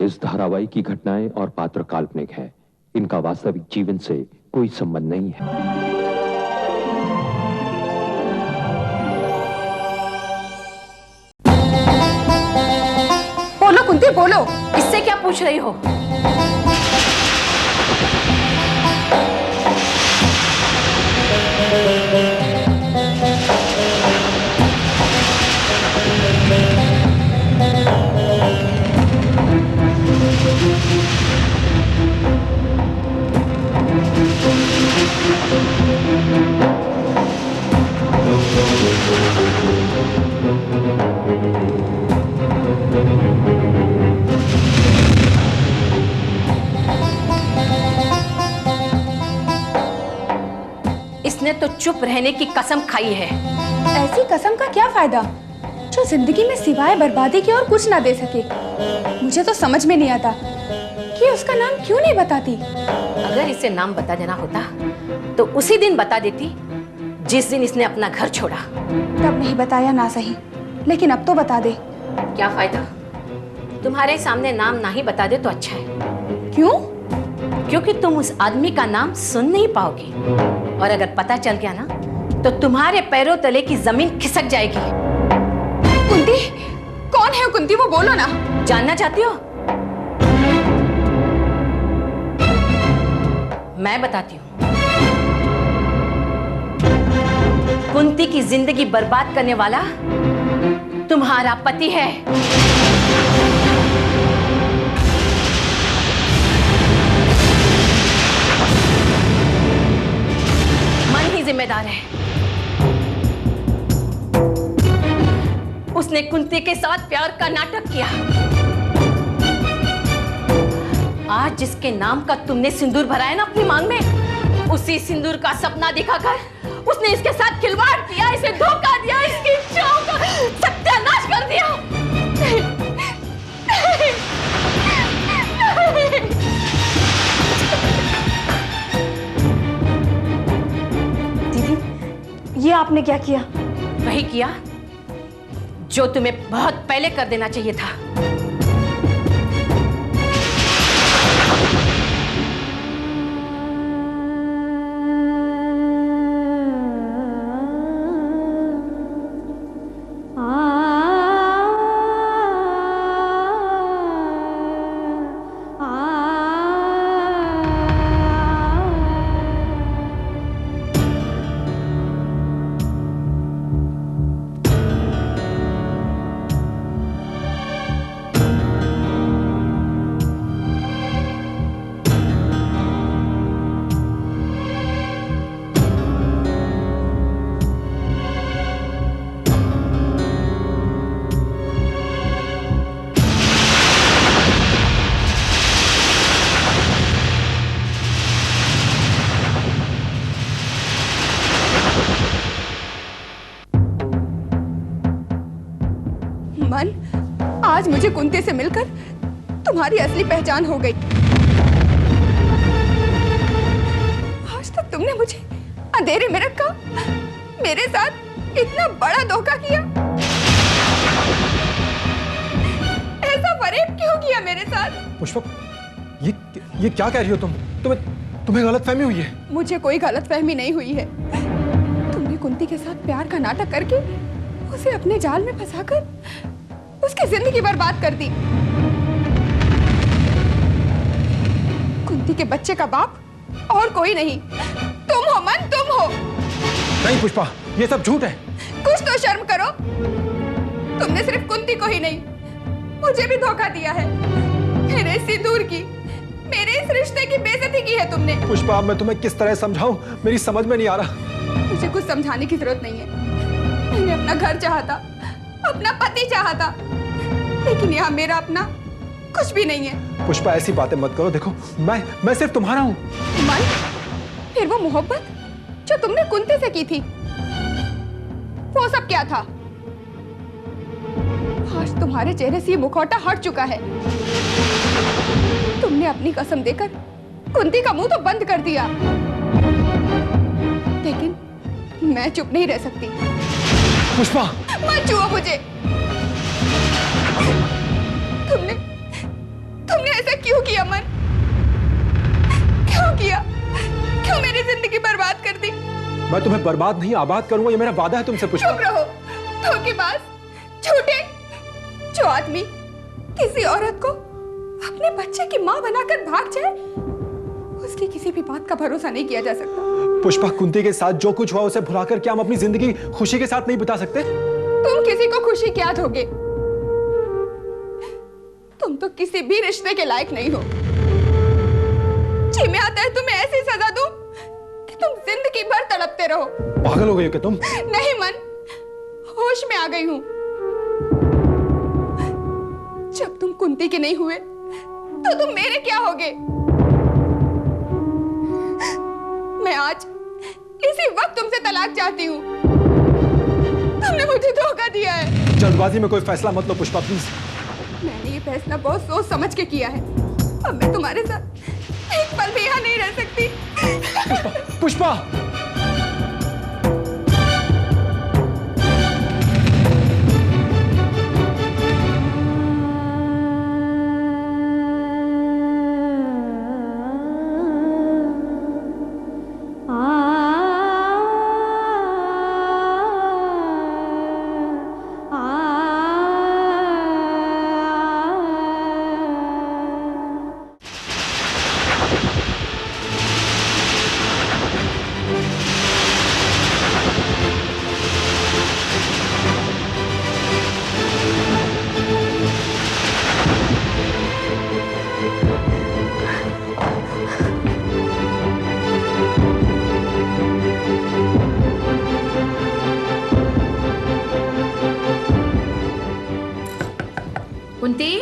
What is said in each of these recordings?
इस धारावाहिक की घटनाएं और पात्र काल्पनिक है। इनका वास्तविक जीवन से कोई संबंध नहीं है। बोलो कुंती बोलो, इससे क्या पूछ रही हो? इसने तो चुप रहने की कसम खाई है। ऐसी कसम का क्या फायदा जो जिंदगी में सिवाय बर्बादी के और कुछ ना दे सके। मुझे तो समझ में नहीं आता कि उसका नाम क्यों नहीं बताती। अगर इसे नाम बता देना होता तो उसी दिन बता देती जिस दिन इसने अपना घर छोड़ा। तब नहीं बताया ना सही, लेकिन अब तो बता दे। क्या फायदा? तुम्हारे सामने नाम ना ही बता दे तो अच्छा है। क्यों? क्योंकि तुम उस आदमी का नाम सुन नहीं पाओगी, और अगर पता चल गया ना तो तुम्हारे पैरों तले की जमीन खिसक जाएगी। कुंती, कौन है कुंती? वो बोलो ना। जानना चाहती हो? मैं बताती हूँ। कुंती की जिंदगी बर्बाद करने वाला तुम्हारा पति है। मन ही जिम्मेदार है। उसने कुंती के साथ प्यार का नाटक किया। आज जिसके नाम का तुमने सिंदूर भरा है ना अपनी मांग में, उसी सिंदूर का सपना दिखाकर उसने इसके साथ खिलवाड़ किया, इसे धोखा दिया, इसकी इच्छाओं का सत्यानाश कर दिया। दीदी, ये आपने क्या किया? वही किया जो तुम्हें बहुत पहले कर देना चाहिए था। मन, आज मुझे कुंती से मिलकर तुम्हारी असली पहचान हो गई। आज तक तुमने मुझे अंधेरे में रखा, मेरे साथ इतना बड़ा धोखा किया। ऐसा फरेब क्यों किया मेरे साथ? पुष्पा, ये क्या कह रही हो तुम? तुम्हें गलतफहमी हुई है? मुझे कोई गलतफहमी नहीं हुई है। तुमने कुंती के साथ प्यार का नाटक करके उसे अपने जाल में फंसाकर उसकी जिंदगी बर्बाद कर दी। कुंती के बच्चे का बाप और कोई नहीं, तुम हो मन, तुम हो। नहीं पुष्पा, ये सब झूठ है। कुछ तो शर्म करो। तुमने सिर्फ कुंती को ही नहीं, मुझे भी धोखा दिया है। मेरे सिंदूर की, मेरे इस रिश्ते की बेइज्जती की है तुमने। पुष्पा, मैं तुम्हें किस तरह समझाऊं, मेरी समझ में नहीं आ रहा। मुझे कुछ समझाने की जरूरत नहीं है। मैंने अपना घर चाहता, अपना पति चाहता, लेकिन यहाँ मेरा अपना कुछ भी नहीं है। पुष्पा, ऐसी बातें मत करो। देखो, मैं सिर्फ तुम्हारा हूँ। मन, फिर वो मोहब्बत जो तुमने कुंती से की थी, वो सब क्या था? आज तुम्हारे चेहरे से ये मुखौटा हट चुका है। तुमने अपनी कसम देकर कुंती का मुंह तो बंद कर दिया, लेकिन मैं चुप नहीं रह सकती। पुष्पा, मत छुओ मुझे। क्यों किया मन? क्यों किया? क्यों मेरी जिंदगी बर्बाद कर दी? मैं तुम्हें बर्बाद नहीं आबाद करूंगा, ये मेरा वादा है तुमसे पुष्पा। चुप रहो, धोखेबाज, झूठे। जो आदमी किसी औरत को अपने बच्चे की मां बनाकर भाग जाए, उसकी किसी भी बात का भरोसा नहीं किया जा सकता। पुष्पा, कुंती के साथ जो कुछ हुआ उसे भुलाकर क्या हम अपनी जिंदगी खुशी के साथ नहीं बिता सकते? तुम किसी को खुशी क्या दोगे? तुम तो किसी भी रिश्ते के लायक नहीं हो। जी मैं आता है तुम्हें ऐसी सजा दूं कि तुम जिंदगी भर तड़पते रहो। पागल हो गई हो क्या तुम? नहीं मन, होश में आ गई हूं। जब तुम कुंती के नहीं हुए तो तुम मेरे क्या होगे? मैं आज इसी वक्त तुमसे तलाक चाहती हूँ। तुमने मुझे धोखा दिया है। जल्दबाजी में कोई फैसला मत लो पुष्पा, प्लीज। मैंने ये फैसला बहुत सोच समझ के किया है। अब मैं तुम्हारे साथ एक पल भी यहाँ नहीं रह सकती। पुष्पा, कुंती,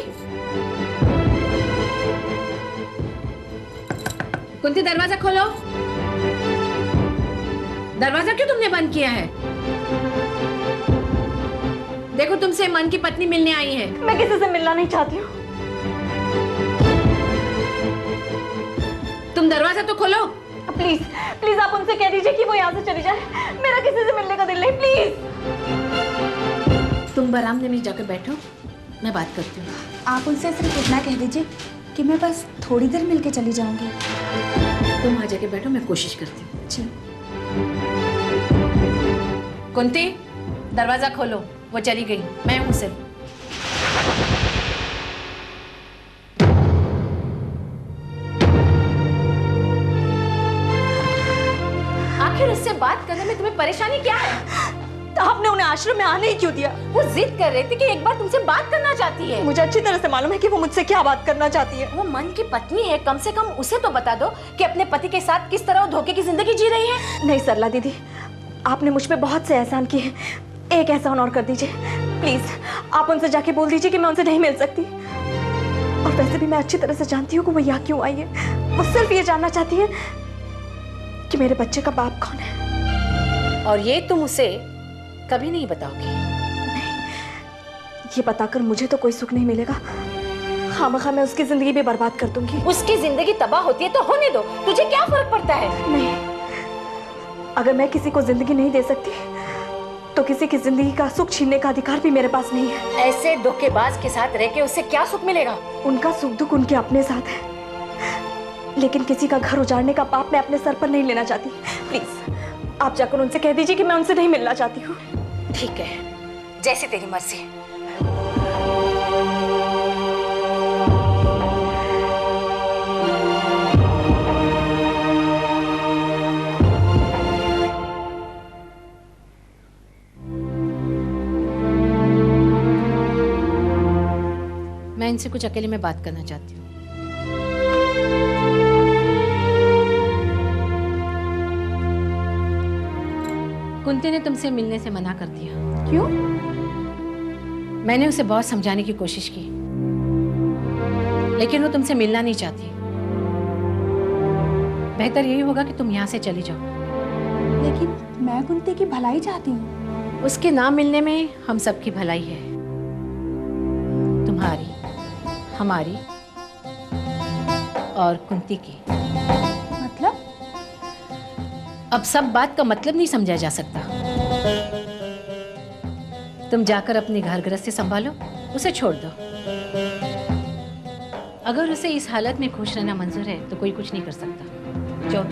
कुंती दरवाजा खोलो। दरवाजा क्यों तुमने बंद किया है? देखो तुमसे मन की पत्नी मिलने आई है। मैं किसी से मिलना नहीं चाहती हूँ। तुम दरवाजा तो खोलो। प्लीज प्लीज आप उनसे कह दीजिए कि वो यहाँ से चली जाए। मेरा किसी से मिलने का दिल नहीं, प्लीज। तुम बरामदे में जाकर बैठो, मैं बात करती हूँ। आप उनसे सिर्फ इतना कह दीजिए कि मैं बस थोड़ी देर मिलके चली जाऊंगी। तुम आ जाके बैठो, मैं कोशिश करती हूँ। जी। कुंती, दरवाजा खोलो। वो चली गई, मैं हूँ सिर्फ। आखिर उससे बात करने में तुम्हें परेशानी क्या है? तो आपने उन्हें आश्रम में आने ही क्यों दिया? वो जिद कर रही थी कि एक बार तुमसे बात करना चाहती है। मुझे अच्छी तरह से मालूम है कि वो मुझसे क्या बात करना चाहती है। वो मन की पत्नी है, कम से कम उसे तो बता दो कि अपने पति के साथ किस तरह वो धोखे की जिंदगी जी रही है। नहीं सरला दीदी, आपने मुझ पे बहुत से एहसान किए हैं, एक एहसान और कर दीजिए प्लीज। आप उनसे जाके बोल दीजिए कि मैं उनसे नहीं मिल सकती। और वैसे भी मैं अच्छी तरह से जानती हूँ कि वो यहाँ क्यों आई है। वो सिर्फ ये जानना चाहती है कि मेरे बच्चे का बाप कौन है। और ये तुम उसे कभी नहीं बताओगी? ये बताकर मुझे तो कोई सुख नहीं मिलेगा। खामखा मैं उसकी जिंदगी भी बर्बाद कर दूंगी। उसकी जिंदगी तबाह होती है तो होने दो, तुझे क्या फर्क पड़ता है? नहीं, अगर मैं किसी को जिंदगी नहीं दे सकती तो किसी की जिंदगी का सुख छीनने का अधिकार भी मेरे पास नहीं है। ऐसे धोखेबाज के साथ रह के उससे क्या सुख मिलेगा? उनका सुख दुख उनके अपने साथ है, लेकिन किसी का घर उजाड़ने का पाप मैं अपने सर पर नहीं लेना चाहती। प्लीज आप जाकर उनसे कह दीजिए कि मैं उनसे नहीं मिलना चाहती हूँ। ठीक है, जैसे तेरी मर्जी। मैं इनसे कुछ अकेले में बात करना चाहती हूँ। कुंती ने तुमसे मिलने से मना कर दिया। क्यों? मैंने उसे बहुत समझाने की कोशिश की, लेकिन वो तुमसे मिलना नहीं चाहती। बेहतर यही होगा कि तुम यहाँ से चली जाओ। लेकिन मैं कुंती की भलाई चाहती हूँ। उसके ना मिलने में हम सबकी भलाई है, तुम्हारी, हमारी और कुंती की। मतलब? अब सब बात का मतलब नहीं समझा जा सकता। तुम जाकर अपनी घर गृहस्थी संभालो, उसे छोड़ दो। अगर उसे इस हालत में खुश रहना मंजूर है तो कोई कुछ नहीं कर सकता। जाओ।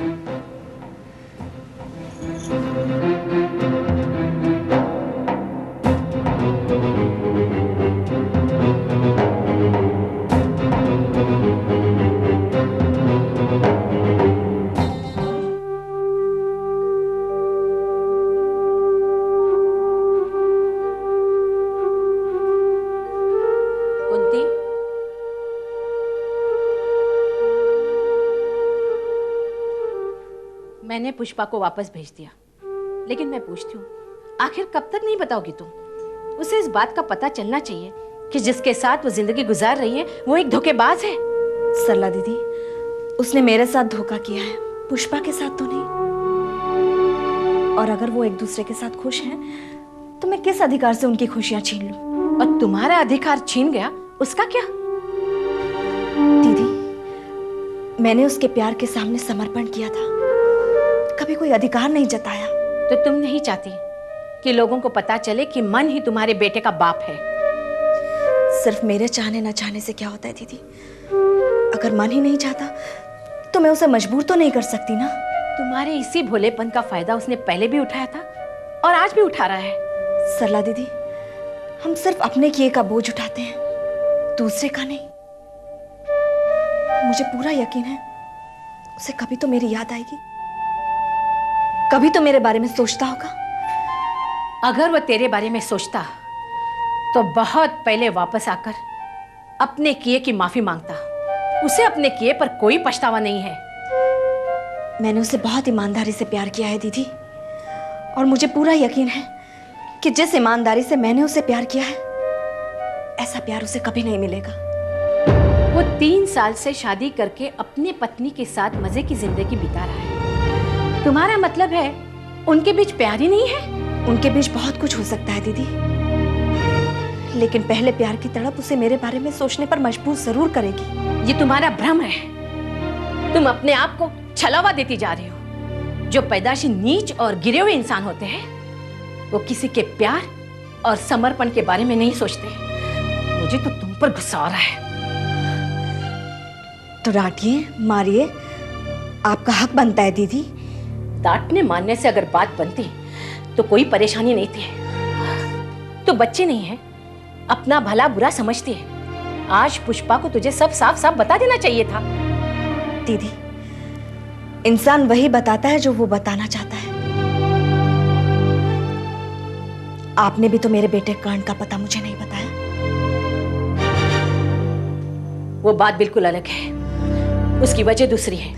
कुंती, मैंने पुष्पा को वापस भेज दिया, लेकिन मैं पूछती हूँ आखिर कब तक नहीं बताओगी तुम? उसे इस बात का पता चलना चाहिए कि जिसके साथ वो जिंदगी गुजार रही है वो एक धोखेबाज है। सरला दीदी, उसने मेरे साथ धोखा किया है, पुष्पा के साथ तो नहीं। और अगर वो एक दूसरे के साथ खुश हैं, तो मैं किस अधिकार से उनकी खुशियां छीन लूं? और तुम्हारा अधिकार छीन गया, उसका क्या? दीदी, मैंने उसके प्यार के सामने समर्पण किया था, कभी कोई अधिकार नहीं जताया। तो तुम नहीं चाहती कि लोगों को पता चले कि मन ही तुम्हारे बेटे का बाप है? सिर्फ मेरे चाहने ना चाहने से क्या होता है दीदी? अगर मन ही नहीं चाहता तो मैं उसे मजबूर तो नहीं कर सकती ना। तुम्हारे इसी भोलेपन का फायदा उसने पहले भी उठाया था और आज भी उठा रहा है। सरला दीदी, हम सिर्फ अपने किए का बोझ उठाते हैं, दूसरे का नहीं। मुझे पूरा यकीन है उसे कभी तो मेरी याद आएगी, कभी तो मेरे बारे में सोचता होगा। अगर वो तेरे बारे में सोचता तो बहुत पहले वापस आकर अपने किए की माफी मांगता। उसे अपने किए पर कोई पछतावा नहीं है। मैंने उसे बहुत ईमानदारी से प्यार किया है दीदी, और मुझे पूरा यकीन है कि जिस ईमानदारी से मैंने उसे प्यार किया है, ऐसा प्यार उसे कभी नहीं मिलेगा। वो 3 साल से शादी करके अपनी पत्नी के साथ मजे की जिंदगी बिता रहा है। तुम्हारा मतलब है उनके बीच प्यार ही नहीं है? उनके बीच बहुत कुछ हो सकता है दीदी, लेकिन पहले प्यार की तड़प उसे मेरे बारे में सोचने पर मजबूर जरूर करेगी। ये तुम्हारा भ्रम है। तुम अपने आप को छलावा देती जा रही हो। जो पैदाशी नीच और गिरे हुए इंसान होते हैं वो किसी के प्यार और समर्पण के बारे में नहीं सोचते। मुझे तो तुम पर गुस्सा आ रहा है। तो डांटिए, मारिए, आपका हक बनता है दीदी। डांटने मारने से अगर बात बनती तो कोई परेशानी नहीं थी। तो बच्चे नहीं है, अपना भला बुरा समझती है। आज पुष्पा को तुझे सब साफ साफ बता देना चाहिए था। दीदी, इंसान वही बताता है जो वो बताना चाहता है। आपने भी तो मेरे बेटे कर्ण का पता मुझे नहीं बताया। वो बात बिल्कुल अलग है, उसकी वजह दूसरी है।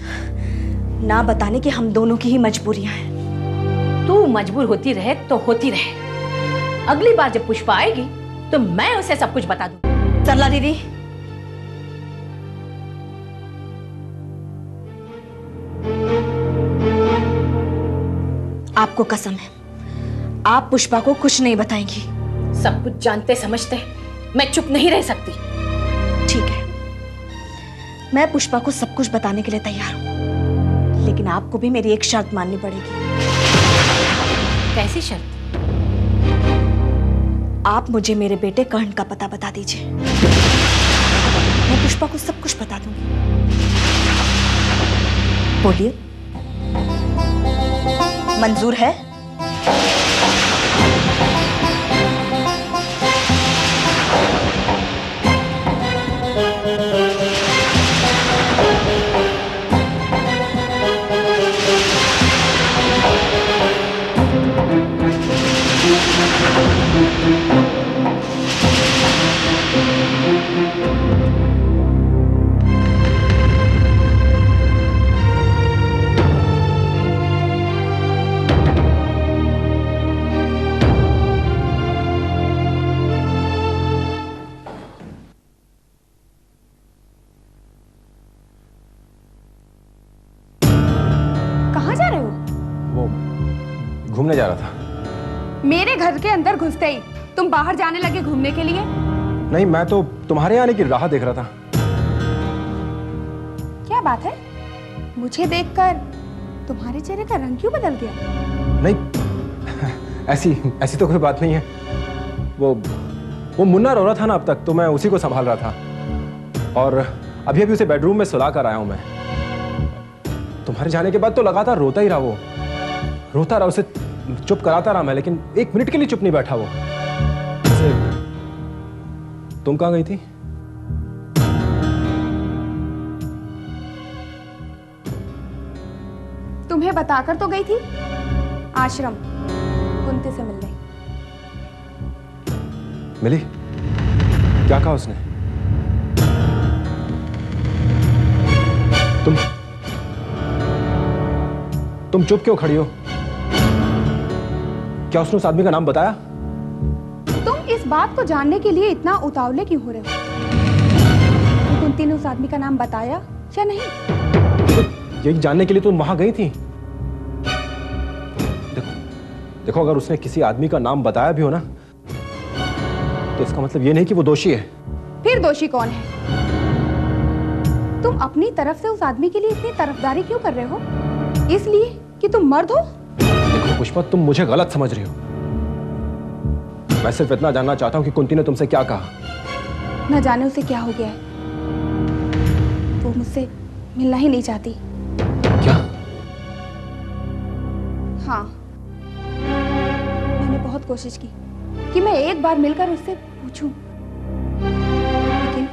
ना बताने की हम दोनों की ही मजबूरियां हैं। तू मजबूर होती रहे तो होती रहे। अगली बार जब पुष्पा आएगी तो मैं उसे सब कुछ बता दूं। सरला दीदी, आपको कसम है, आप पुष्पा को कुछ नहीं बताएंगी। सब कुछ जानते समझते मैं चुप नहीं रह सकती। ठीक है, मैं पुष्पा को सब कुछ बताने के लिए तैयार हूं, लेकिन आपको भी मेरी एक शर्त माननी पड़ेगी। कैसी शर्त? आप मुझे मेरे बेटे कर्ण का पता बता दीजिए, मैं पुष्पा को सब कुछ बता दूंगी। बोलिए, मंजूर है? कहाँ जा रहे हो? वो घूमने जा रहा था। मेरे घर के अंदर घुसते ही तुम बाहर जाने लगे घूमने के लिए? नहीं, मैं तो तुम्हारे आने की राह देख रहा था। क्या बात है, मुझे देखकर तुम्हारे चेहरे का रंग क्यों बदल गया? नहीं, ऐसी तो कोई बात नहीं है। वो मुन्ना रो रहा था ना अब तक, तो मैं उसी को संभाल रहा था। और अभी अभी उसे बेडरूम में सुला कर आया हूं मैं। तुम्हारे जाने के बाद तो लगातार रोता ही रहा वो, रोता रहा, उसे चुप कराता रहा मैं, लेकिन एक मिनट के लिए चुप नहीं बैठा वो। तुम कहां गई थी? तुम्हें बताकर तो गई थी, आश्रम कुंती से मिलने। मिली? क्या कहा उसने? तुम चुप क्यों खड़ी हो? क्या उसने उस आदमी का नाम बताया? तुम इस बात को जानने के लिए इतना उतावले क्यों हो रहे हो? कुंती ने उस आदमी का नाम बताया या नहीं? यही जानने के लिए तुम वहां गई थी? देखो अगर उसने किसी आदमी का नाम बताया भी हो ना, तो इसका मतलब ये नहीं कि वो दोषी है। फिर दोषी कौन है? तुम अपनी तरफ से उस आदमी के लिए इतनी तरफदारी क्यों कर रहे हो? इसलिए कि तुम मर्द हो? देखो पुष्पा, तुम मुझे गलत समझ रही हो। मैं सिर्फ इतना जानना चाहता हूं कि कुंती ने तुमसे क्या कहा। न जाने उसे क्या हो गया है, वो मुझसे मिलना ही नहीं चाहती। क्या? हाँ, मैंने बहुत कोशिश की कि मैं एक बार मिलकर उससे पूछूं, लेकिन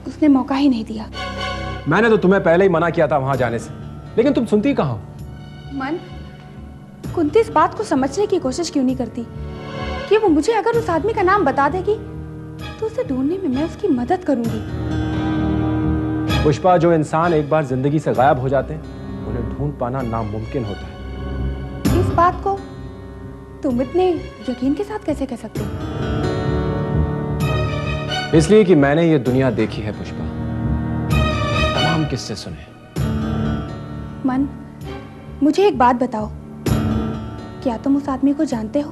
उसने मौका ही नहीं दिया। मैंने तो तुम्हें पहले ही मना किया था वहां जाने से, लेकिन तुम सुनती कहाँ हो? मन, कुंती इस बात को समझने की कोशिश क्यों नहीं करती कि वो मुझे अगर उस आदमी का नाम बता देगी तो उसे ढूंढने में मैं उसकी मदद करूंगी। पुष्पा, जो इंसान एक बार जिंदगी से गायब हो जाते हैं उन्हें ढूंढ पाना नामुमकिन होता है। इस बात को तुम इतने यकीन के साथ कैसे कह सकते हो? इसलिए कि मैंने ये दुनिया देखी है पुष्पा, तमाम किस्से सुने। मन, मुझे एक बात बताओ, क्या तुम उस आदमी को जानते हो?